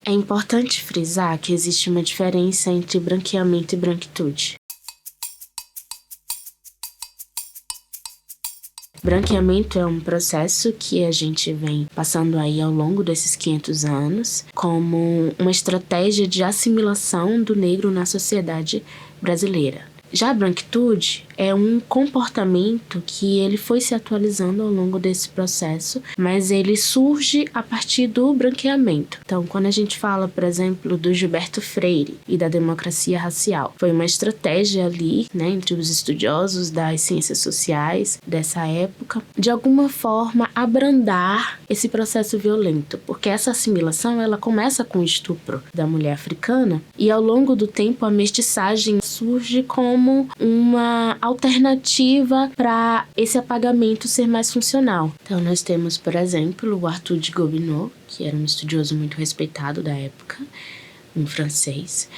É importante frisar que existe uma diferença entre branqueamento e branquitude. Branqueamento é um processo que a gente vem passando aí ao longo desses 500 anos como uma estratégia de assimilação do negro na sociedade brasileira. Já a branquitude é um comportamento que ele foi se atualizando ao longo desse processo, mas ele surge a partir do branqueamento. Então, quando a gente fala, por exemplo, do Gilberto Freire e da democracia racial, foi uma estratégia ali, entre os estudiosos das ciências sociais dessa época, de alguma forma abrandar esse processo violento, porque essa assimilação ela começa com o estupro da mulher africana e ao longo do tempo a mestiçagem surge como uma alternativa para esse apagamento ser mais funcional. Então nós temos, por exemplo, o Arthur de Gobineau, que era um estudioso muito respeitado da época, um francês,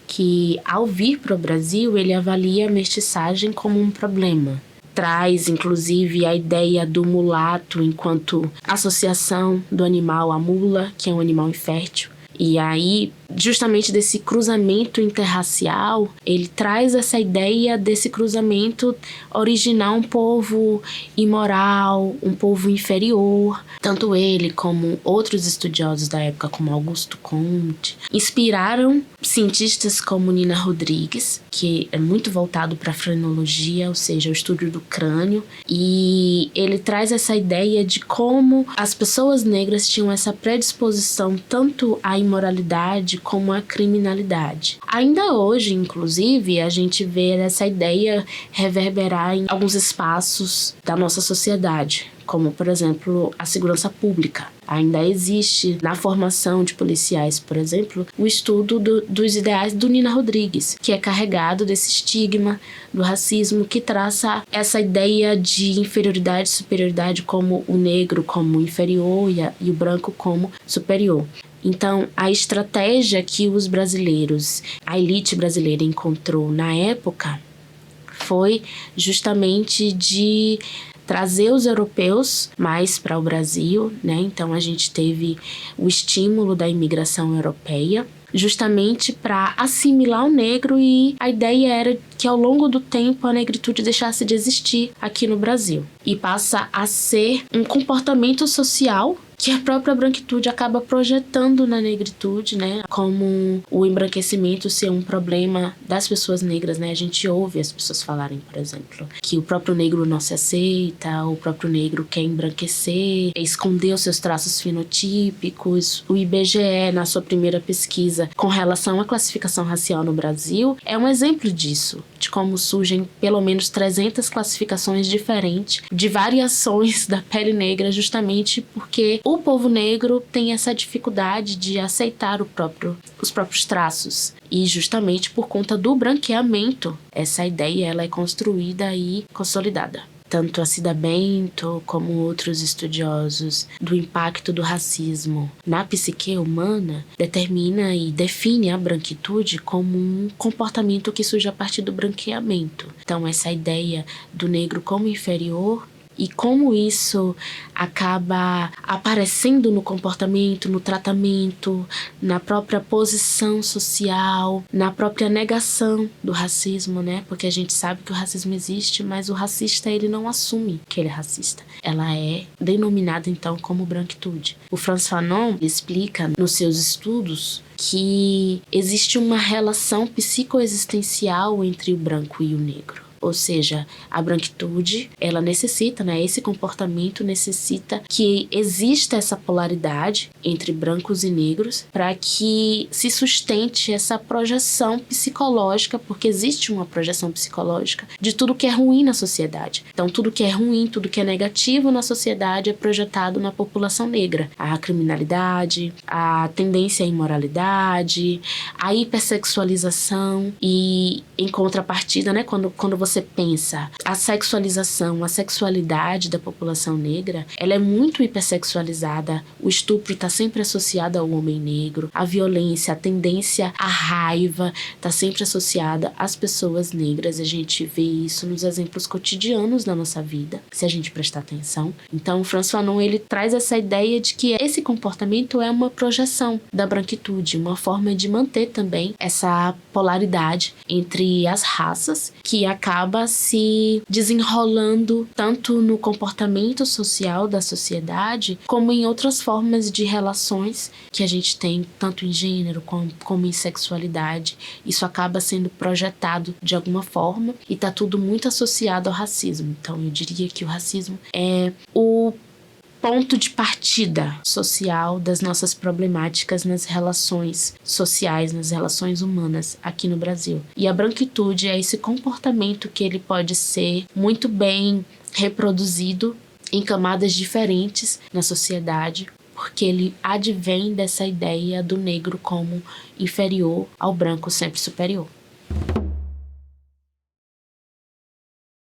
que ao vir para o Brasil ele avalia a mestiçagem como um problema. Traz, inclusive, a ideia do mulato enquanto associação do animal à mula, que é um animal infértil. E aí, justamente desse cruzamento interracial, ele traz essa ideia desse cruzamento originar um povo imoral, um povo inferior. Tanto ele como outros estudiosos da época, como Augusto Comte, inspiraram cientistas como Nina Rodrigues, que é muito voltado para a frenologia, ou seja, o estudo do crânio. E ele traz essa ideia de como as pessoas negras tinham essa predisposição tanto à imoralidade como à criminalidade. Ainda hoje, inclusive, a gente vê essa ideia reverberar em alguns espaços da nossa sociedade, como, por exemplo, a segurança pública. Ainda existe na formação de policiais, por exemplo, o estudo dos ideais do Nina Rodrigues, que é carregado desse estigma do racismo que traça essa ideia de inferioridade e superioridade, como o negro como inferior e o branco como superior. Então, a estratégia que os brasileiros, a elite brasileira encontrou na época foi justamente de trazer os europeus mais para o Brasil, Então a gente teve o estímulo da imigração europeia, justamente para assimilar o negro, e a ideia era que ao longo do tempo a negritude deixasse de existir aqui no Brasil e passa a ser um comportamento social que a própria branquitude acaba projetando na negritude, Como o embranquecimento ser um problema das pessoas negras, A gente ouve as pessoas falarem, por exemplo, que o próprio negro não se aceita, o próprio negro quer embranquecer, esconder os seus traços fenotípicos. O IBGE, na sua primeira pesquisa com relação à classificação racial no Brasil, é um exemplo disso, de como surgem pelo menos 300 classificações diferentes de variações da pele negra, justamente porque o povo negro tem essa dificuldade de aceitar os próprios traços. E justamente por conta do branqueamento, essa ideia ela é construída e consolidada. Tanto a Cida Bento como outros estudiosos do impacto do racismo na psique humana determina e define a branquitude como um comportamento que surge a partir do branqueamento. Então essa ideia do negro como inferior e como isso acaba aparecendo no comportamento, no tratamento, na própria posição social, na própria negação do racismo, Porque a gente sabe que o racismo existe, mas o racista ele não assume que ele é racista. Ela é denominada então como branquitude. O Frantz Fanon explica nos seus estudos que existe uma relação psicoexistencial entre o branco e o negro. Ou seja, a branquitude, ela necessita, esse comportamento necessita que exista essa polaridade entre brancos e negros para que se sustente essa projeção psicológica, porque existe uma projeção psicológica de tudo que é ruim na sociedade. Então, tudo que é ruim, tudo que é negativo na sociedade é projetado na população negra. A criminalidade, a tendência à imoralidade, a hipersexualização e, em contrapartida, quando você você pensa a sexualização, a sexualidade da população negra, ela é muito hipersexualizada. O estupro está sempre associado ao homem negro, a violência, a tendência à raiva está sempre associada às pessoas negras. A gente vê isso nos exemplos cotidianos da nossa vida, se a gente prestar atenção. Então, o Frantz Fanon, ele traz essa ideia de que esse comportamento é uma projeção da branquitude, uma forma de manter também essa polaridade entre as raças, que acaba se desenrolando tanto no comportamento social da sociedade, como em outras formas de relações que a gente tem, tanto em gênero como em sexualidade. Isso acaba sendo projetado de alguma forma e está tudo muito associado ao racismo. Então, eu diria que o racismo é o ponto de partida social das nossas problemáticas nas relações sociais, nas relações humanas aqui no Brasil. E a branquitude é esse comportamento que ele pode ser muito bem reproduzido em camadas diferentes na sociedade, porque ele advém dessa ideia do negro como inferior ao branco sempre superior.